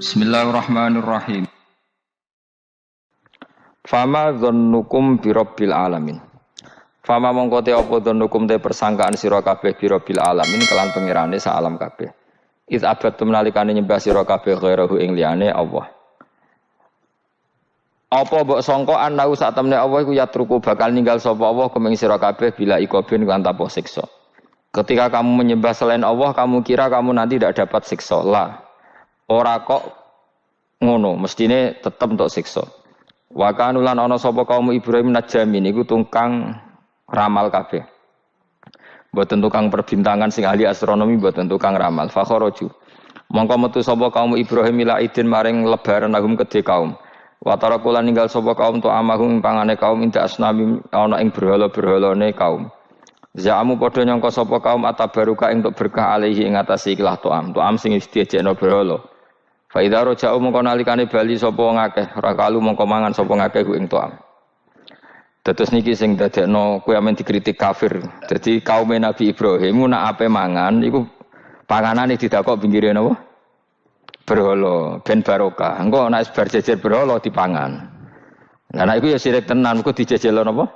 Bismillahirrahmanirrahim. Fama dzannukum birabbil alamin. Fama mongko te apa dzannukum te persangkaan sira kabeh birabbil alamin kelan pengirane sak alam kabeh. Iz abadtum nalikane nyembah sira kabeh ghairahu ing liyane Allah. Apa mbok sangka ana sak temne Allah iku yatruku bakal ninggal sapa Allah kumeng sira kabeh bila ikobin kan tanpa siksa. Ketika kamu menyembah selain Allah, kamu kira kamu nanti tidak dapat siksa. Lah. Ora kok ngono, mestine tetep untuk siksa. Wa kanulan ana sapa kaum Ibrahim Najami niku tukang ramal kabeh. Mboten tukang perbintangan sing ahli astronomi, mboten tukang ramal. Fa kharaju. Mongko metu sapa kaum Ibrahim ila idin maring lebaran lahum kedhe kaum. Wa tarakulan ninggal sapa kaum to amahum pangane kaum inda asnami ana ing berhala-berhalane kaum. Za'amu padha nyangka sapa kaum atabaruka ing untuk berkah alaihi ing atase ikhlas to'am sing diejekno berhala. Fa idza raja'u mongko nalikane bali sapa wong akeh rakalu mongko mangan sapa ngakeh ing to'am. Dados niki sing dadekno kowe amen dikritik kafir. Dadi kaum Nabi Ibrahim nak ape mangan iku panganane didakok pinggire napa? Berhala ben barokah. Engko nek bar jejer berhala dipangan. Lah nek iku ya sirik tenan, engko dijejelo napa?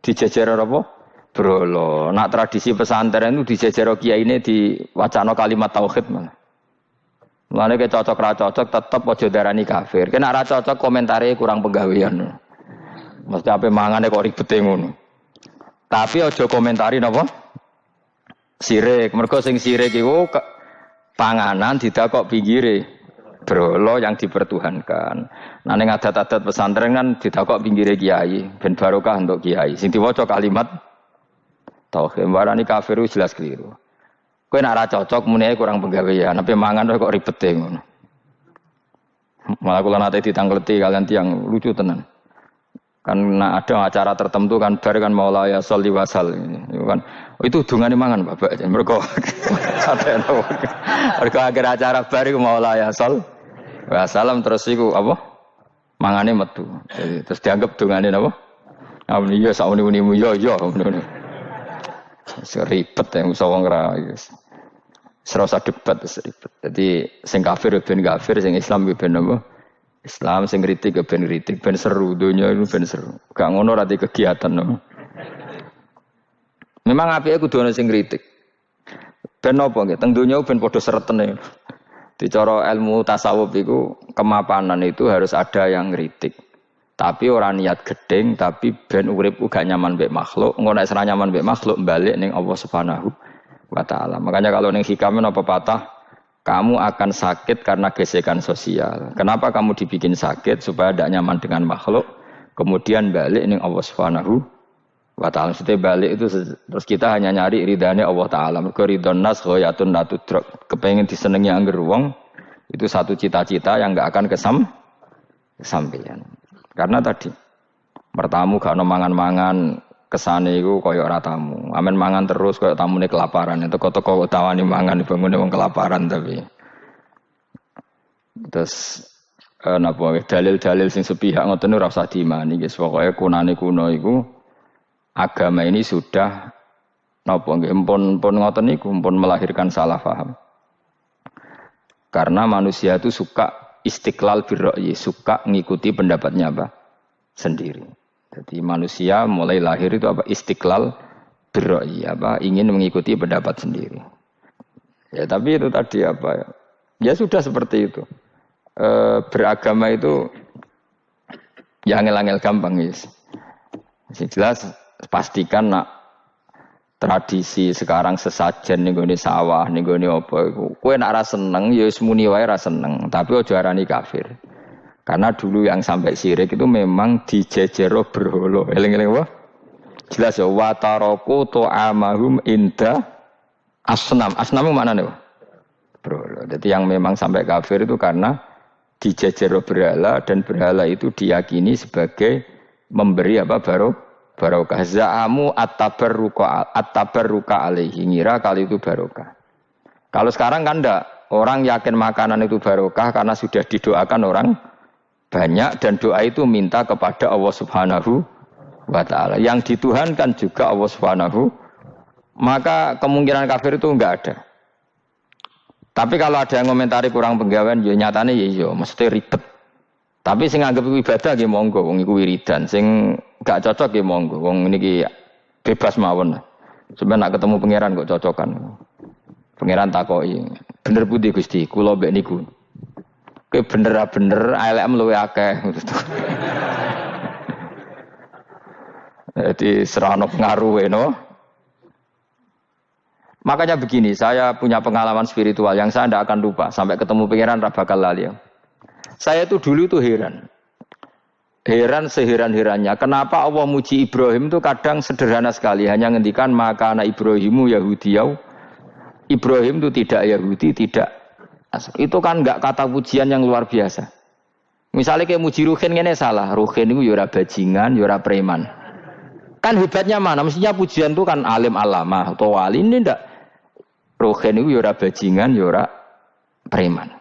Dijejero napa? Berhala. Nak tradisi pesantren itu dijejero kiyaine diwacana kalimat tauhid malah. Mulane ke cocok ra cocok tetep aja darani kafir. Kena ra cocok komentare kurang penggawean. Mesti ape mangane kok ribete ngono. Tapi aja komentari napa? Sirik. Mergo sing sirik iku panganan didakok pinggire berhala yang dipertuhankan. Nah ning adat-adat pesantren kan didakok pinggire kiai, ben barokah untuk kiai. Sing diwaca kalimat tauhid warani kafir jelas keliru. Kowe nek ora cocok muni kurang penggawean, ape mangan kok ribete ngono. Malah kula nate ditangleti kalian tiang lucu tenan. Kan ada acara tertentu kan bar kan maulaya sholli wasal itu kan. Oh, itu dungane mangan Bapak. Mergo mergo akhir acara bar iku maulaya shol wasalam terus iku apa? Mangane metu. Jadi terus dianggap dungane napa? Amun iya sak muni-munimu yo ngono. Seribet yang usah wong ra serasa debat seribet. Jadi sing kafir ben kafir, sing Islam ben apa? Islam sing kritik ben kritik, ben seru donya itu ben seru. Gak ngono ra kegiatan no. Memang apike kudu ana sing kritik. Ben apa nggih? Teng donya ben padha seretene. Di cara ilmu tasawuf iku kemapanan itu harus ada yang kritik. Tapi orang niat gedeng, tapi ben urip gak nyaman mbek makhluk, engko nek ora nyaman mbek makhluk balik ning Allah Subhanahu wa taala. Makanya kalau ning hikam apa patah, kamu akan sakit karena gesekan sosial. Kenapa kamu dibikin sakit supaya tidak nyaman dengan makhluk, kemudian balik ning Allah Subhanahu wa taala. Setelah balik itu terus kita hanya nyari ridane Allah taala. Mergo ridon nas ghayatun la tudrak. Kepengin disenengi angger wong, itu satu cita-cita yang enggak akan kesampaian. Karena tadi mertamu gak ono mangan-mangan kesane iku kaya ora tamu. Amen mangan terus kaya tamune kelaparan. Teko-teko tawani mangan bangune wong kelaparan tapi. Terus napa dalil-dalil sing sepihak ngoten ora usah diimani guys. Pokoke kunane kuno iku agama ini sudah napa nggih pun ngoten niku pun melahirkan salah paham. Karena manusia itu suka istiqlal birra'yi, suka ngikuti pendapatnya apa? Sendiri. Jadi manusia mulai lahir itu apa? Istiqlal birra'yi, apa? Ingin mengikuti pendapat sendiri. Ya tapi itu tadi apa ya? Ya sudah seperti itu. Beragama itu ya angel-angel gampang guys. Jelas pastikan nak tradisi sekarang sesajen ning gone sawah ning gone apa iku kowe nek ora seneng ya wis muni wae ora seneng tapi aja arani kafir karena dulu yang sampai syirik itu memang dijejero berhala eling-eling apa jelas ya wa taraku ta'amahum inda asnam maknane apa berhala jadi yang memang sampai kafir itu karena dijejero berhala dan berhala itu diyakini sebagai memberi apa barokah za'amu at-tabarruka alaihi ngira kali itu barokah. Kalau sekarang kan enggak, orang yakin makanan itu barokah karena sudah didoakan orang banyak dan doa itu minta kepada Allah Subhanahu wa taala. Yang dituhankan juga Allah Subhanahu, maka kemungkinan kafir itu enggak ada. Tapi kalau ada yang komentari kurang penggawean, ya nyatane ya iya, mesti ribet. Tapi sing anggap iku ibadah nggih monggo, wong iku wiridan. Sing gak cocok nggih monggo, wong niki bebas mawon. Sampeyan nak ketemu pangeran kok cocokan. Pangeran takoki, bener pundi Gusti? Kula mbek niku. Kowe bener-bener elek luwe akeh. Jadi serana pengaruh no. Makanya begini, saya punya pengalaman spiritual yang saya tidak akan lupa sampai ketemu pangeran ra bakal lali. Saya itu dulu itu heran seheran-herannya. Kenapa Allah muji Ibrahim itu kadang sederhana sekali, hanya ngendikan maka anak Ibrahimu Yahudiyau. Ibrahim itu tidak Yahudi, tidak. Itu kan enggak kata pujian yang luar biasa. Misalnya kayak muji Ruhin ini salah. Ruhin itu yura bajingan, yura preman. Kan hebatnya mana? Mestinya pujian itu kan alim alama atau wali, ini enggak. Ruhin itu yura bajingan, yura preman.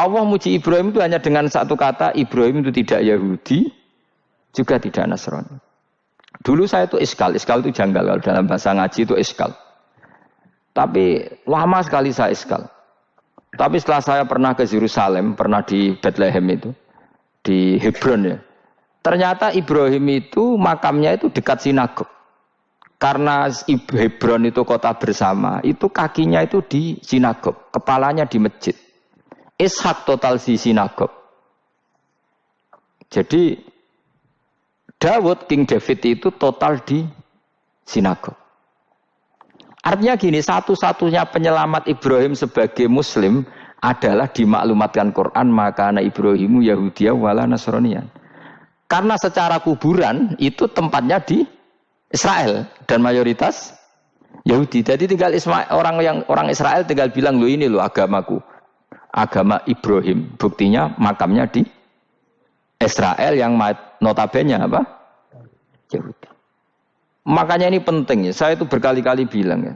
Allah muji Ibrahim itu hanya dengan satu kata, Ibrahim itu tidak Yahudi, juga tidak Nasrani. Dulu saya itu iskal itu janggal, kalau dalam bahasa ngaji itu iskal. Tapi lama sekali saya iskal. Tapi setelah saya pernah ke Yerusalem, pernah di Bethlehem itu, di Hebron ya. Ternyata Ibrahim itu makamnya itu dekat sinagog. Karena Hebron itu kota bersama, itu kakinya itu di sinagog, kepalanya di masjid. Ishak total di sinagog. Jadi King David itu total di sinagog. Artinya gini, satu-satunya penyelamat Ibrahim sebagai Muslim adalah dimaklumatkan Quran maka anak Ibrahimu Yahudiyah wala Nasraniyan. Karena secara kuburan itu tempatnya di Israel dan mayoritas Yahudi. Jadi tinggal orang Israel tinggal bilang, lo ini lo agamaku, agama Ibrahim. Buktinya makamnya di Israel yang notabene apa? Yahudi. Makanya ini penting ya. Saya itu berkali-kali bilang ya.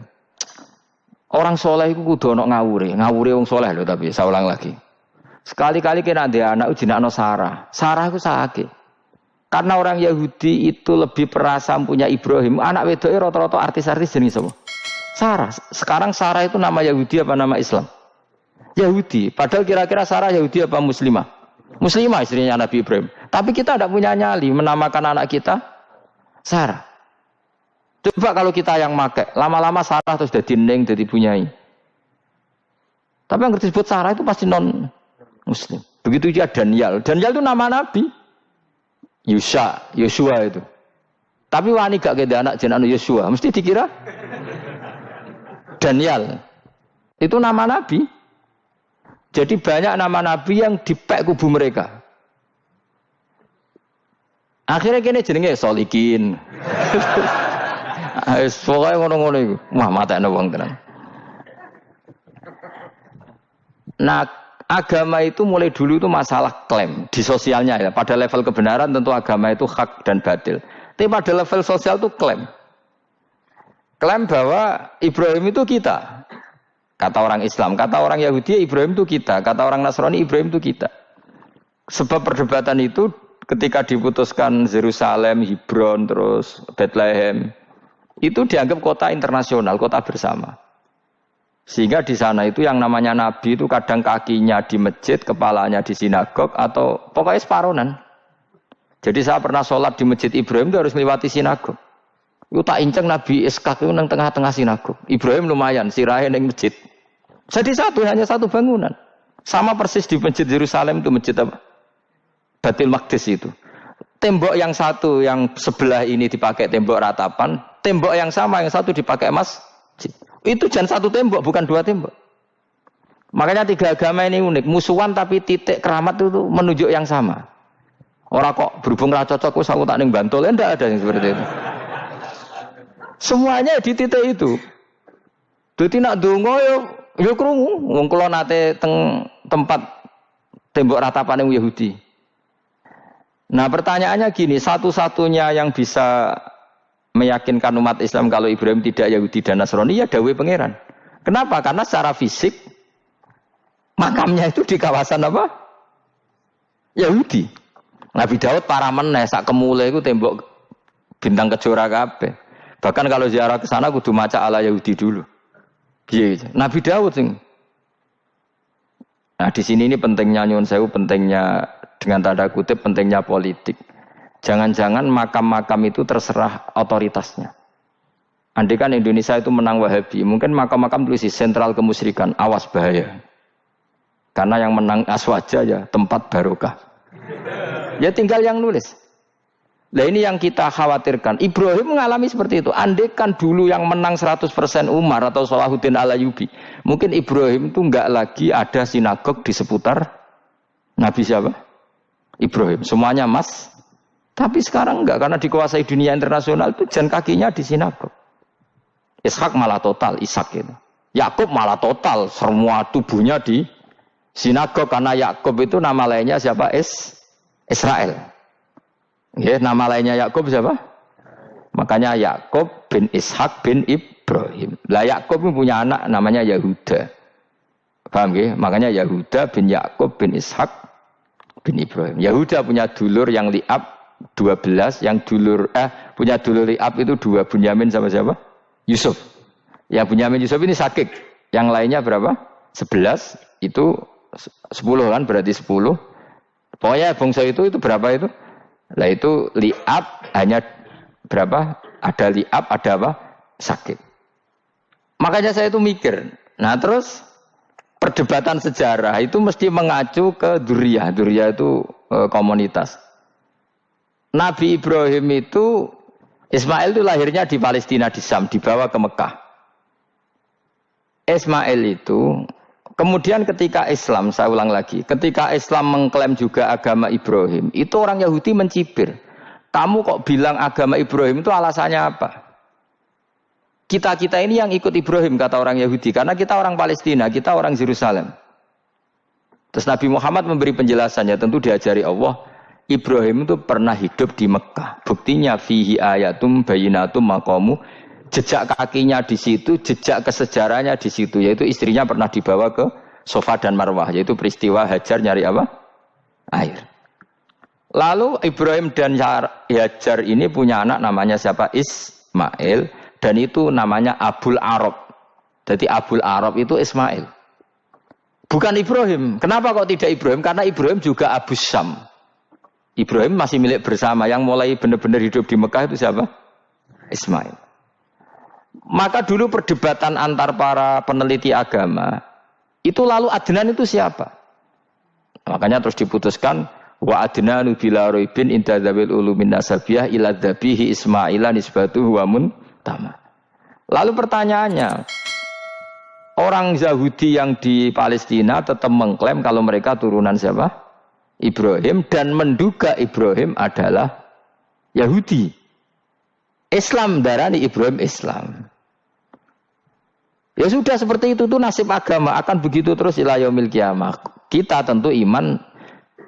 Orang soleh itu kudu ono ngawure wong soleh loh, tapi saya ulang lagi. Sekali-kali kena ada anak jinakno Sarah. Sarah itu sakit. Karena orang Yahudi itu lebih perasa punya Ibrahim. Anak wedoknya rata-rata artis-artis jenis apa? Sarah. Sekarang Sarah itu nama Yahudi apa nama Islam? Yahudi. Padahal kira-kira Sarah Yahudi apa Muslimah? Muslimah istrinya Nabi Ibrahim. Tapi kita tidak punya nyali menamakan anak kita Sarah. Coba kalau kita yang make, lama-lama Sarah terus jadi neng, jadi punyai. Tapi yang disebut Sarah itu pasti non Muslim. Begitu juga Daniel. Daniel itu nama Nabi. Yosua itu. Tapi wani gak keda anak jenenge Yosua, mesti dikira Daniel. Itu nama Nabi. Jadi banyak nama Nabi yang dipek kubu mereka. Akhirnya kene jenenge Solikin. Pokoknya ngono-ngono itu. Wah, matanya wong tenan. Nah, agama itu mulai dulu itu masalah klaim di sosialnya ya. Pada level kebenaran tentu agama itu hak dan batil. Tapi pada level sosial itu klaim. Klaim bahwa Ibrahim itu kita. Kata orang Islam, kata orang Yahudi Ibrahim itu kita, kata orang Nasrani Ibrahim itu kita. Sebab perdebatan itu ketika diputuskan Yerusalem, Hebron, terus Bethlehem, itu dianggap kota internasional, kota bersama. Sehingga di sana itu yang namanya Nabi itu kadang kakinya di masjid, kepalanya di sinagog, atau pokoknya separonan. Jadi saya pernah sholat di masjid Ibrahim itu harus melewati sinagog. Itu tak inceng Nabi Ishak itu nang tengah-tengah sinagog. Ibrahim lumayan, sirahe nang masjid. Jadi hanya satu bangunan. Sama persis di masjid Yerusalem itu masjid apa? Baitul Maqdis itu. Tembok yang satu, yang sebelah ini dipakai tembok ratapan, tembok yang sama, yang satu dipakai masjid. Itu jangan satu tembok, bukan dua tembok. Makanya tiga agama ini unik. Musuhan tapi titik keramat itu menunjuk yang sama. Orang kok berhubung ra cocok, aku tak ning Bantul, enggak ada yang seperti itu. Semuanya di titik itu. Dadi nak donga yo krungu, wong kula nate teng tempat tembok ratapan yang Yahudi. Nah pertanyaannya gini, satu-satunya yang bisa meyakinkan umat Islam kalau Ibrahim tidak Yahudi dan Nasrani ya dawuh pangeran. Kenapa? Karena secara fisik makamnya itu di kawasan apa? Yahudi. Nabi Daud para meneh sak kemule iku tembok bintang kejora kabeh. Bahkan kalau ziarah ke sana kudu maca ala Yahudi dulu. Piye? Nabi Daud sing Nah di sini ini pentingnya nyuwun sewu, pentingnya dengan tanda kutip pentingnya politik. Jangan-jangan makam-makam itu terserah otoritasnya. Andai kan Indonesia itu menang Wahabi, mungkin makam-makam tulis sentral kemusyrikan, awas bahaya. Karena yang menang Aswaja ya tempat barokah. Ya tinggal yang nulis. Nah ini yang kita khawatirkan. Ibrahim mengalami seperti itu. Andai kan dulu yang menang 100% Umar atau Salahuddin Al-Ayyubi, mungkin Ibrahim itu enggak lagi ada sinagog di seputar Nabi siapa? Ibrahim. Semuanya mas. Tapi sekarang enggak, karena dikuasai dunia internasional itu jalan kakinya di sinagog. Ishak malah total, Ishak itu. Yakub malah total, semua tubuhnya di sinagog, karena Yakub itu nama lainnya siapa? Israel. Ya, nama lainnya Yakub siapa? Makanya Yakub bin Ishak bin Ibrahim. Lah Yakub punya anak namanya Yahuda. Paham ya? Makanya Yahuda bin Yakub bin Ishak bin Ibrahim. Yahuda punya dulur yang li'ab 12, yang punya dulur li'ab itu 2, Bunyamin sama siapa? Yusuf. Ya Bunyamin Yusuf ini sakit. Yang lainnya berapa? 11, itu 10 kan, berarti 10. Pokoknya bangsa itu berapa itu? Lah itu li'ab hanya berapa? Ada li'ab, ada apa? Sakit. Makanya saya itu mikir. Nah terus perdebatan sejarah itu mesti mengacu ke Duriyah. Duriyah itu komunitas. Nabi Ibrahim itu, Ismail itu lahirnya di Palestina, di Syam, dibawa ke Mekah. Ismail itu kemudian ketika Islam, saya ulang lagi, ketika Islam mengklaim juga agama Ibrahim, itu orang Yahudi mencibir. Kamu kok bilang agama Ibrahim itu alasannya apa? Kita ini yang ikut Ibrahim, kata orang Yahudi, karena kita orang Palestina, kita orang Yerusalem. Terus Nabi Muhammad memberi penjelasannya, tentu diajari Allah, Ibrahim itu pernah hidup di Mekah. Buktinya fihi ayatum bayinatum maqamu, jejak kakinya di situ, jejak kesejarahnya di situ, yaitu istrinya pernah dibawa ke Safa dan Marwah, yaitu peristiwa Hajar nyari apa? Air. Lalu Ibrahim dan Hajar ini punya anak namanya siapa? Ismail, dan itu namanya Abul Arab. Jadi Abul Arab itu Ismail. Bukan Ibrahim. Kenapa kok tidak Ibrahim? Karena Ibrahim juga Abu Syam. Ibrahim masih milik bersama. Yang mulai benar-benar hidup di Mekah itu siapa? Ismail. Maka dulu perdebatan antar para peneliti agama, itu lalu Adnan itu siapa? Makanya terus diputuskan, wa adnanu bila roibin inda dzawil ulumin nasabiyah ila dzabihi Ismaila nisbatuhu wa muntama. Lalu pertanyaannya, orang Yahudi yang di Palestina tetap mengklaim kalau mereka turunan siapa? Ibrahim, dan menduga Ibrahim adalah Yahudi. Islam darani Ibrahim Islam. Ya sudah seperti itu tuh nasib agama, akan begitu terus ila yaumil qiyamah. Kita tentu iman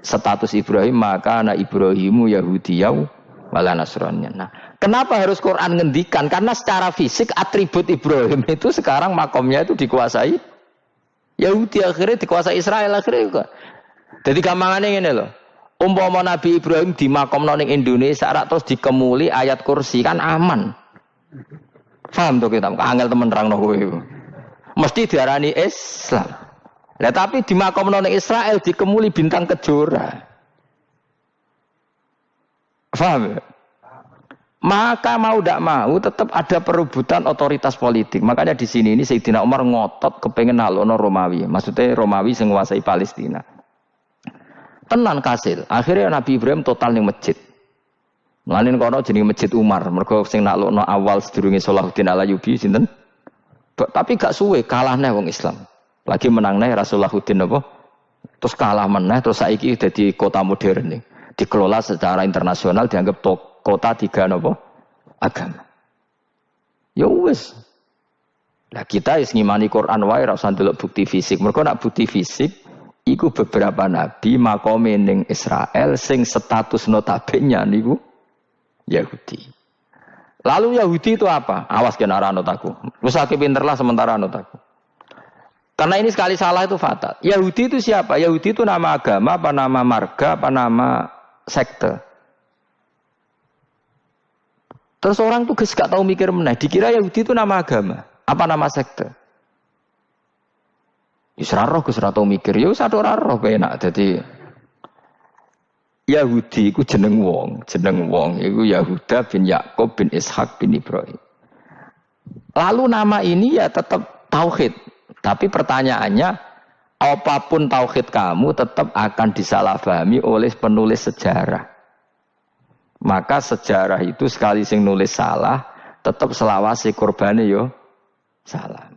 status Ibrahim, maka anak Ibrahimu Yahudiyau wala Nasraniyah. Nah, kenapa harus Quran ngendikan? Karena secara fisik atribut Ibrahim itu sekarang makomnya itu dikuasai Yahudi, akhirnya dikuasai Israel akhirnya juga. Jadi gampangannya ini loh. Umpama Nabi Ibrahim di makom ning Indonesia terus dikemuli ayat kursi kan aman. Paham tuh kita? Angel temen nerangno kowe. Mesti diarani Islam. Lah tapi di makom ning Israel dikemuli bintang kejora. Paham? Maka mau tidak mau tetap ada perebutan otoritas politik. Makanya di sini ini Sayyidina Umar ngotot kepengen nalono Romawi. Maksudnya Romawi sing nguasai Palestina. Tenan kasil. Akhirnya Nabi Ibrahim total ning masjid. Mulane kono jenenge Masjid Umar. Mergo sing naklukno awal sedurunge Salahuddin Al-Ayyubi sinten? Tapi gak suwe kalah neh wong Islam. Lagi menang neh Rasuluddin apa? Terus kalah meneh terus saiki dadi kota modern nih. Dikelola secara internasional dianggap kota 3 napa? Agama. Ya wis. Lah kita wis ngimani Quran wae ora usah ndelok bukti fisik. Mergo nek bukti fisik iku beberapa nabi makome ning Israel sing status notabene niku Yahudi. Lalu Yahudi itu apa? Awas kena anut aku. Wis akeh pinterlah sementara anut aku. Karena ini sekali salah itu fatal. Yahudi itu siapa? Yahudi itu nama agama, apa nama marga, apa nama sekte. Terus orang tuh gak tahu mikir meneh. Dikira Yahudi itu nama agama, apa nama sekte. Wis ora roh Gus ora tau mikir, ya wis ora roh penak. Dadi Yahudi iku jeneng wong iku Yahuda bin Yakub bin Ishak bin Ibrahim. Lalu nama ini ya tetap tauhid, tapi pertanyaannya apapun tauhid kamu tetap akan disalahpahami oleh penulis sejarah. Maka sejarah itu sekali sing nulis salah, tetap selawase korbane yo salah.